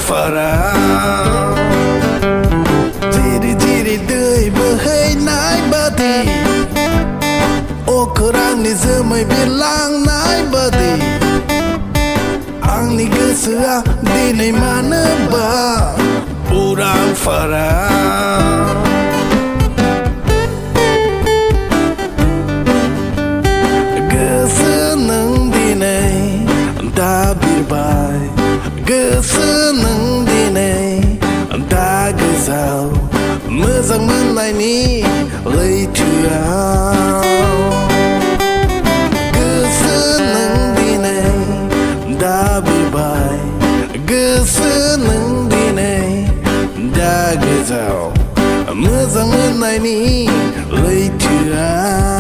farang Jiri-jiri दै बोहैनाय बादि अख्रांनि जोमै बिरलांनाय बादि आंनि गोसोआ दिनै मानोबा उरां फारां गोसो नों दिनै दा बिरबाय गोसो नों दिनै दा गोजाव मोजां मोननायनि लैथोआव गोसो नों दिनै दा बिरबाय गोसो नों दिनै दा गोजाव मोजां मोननायनि लैथोआव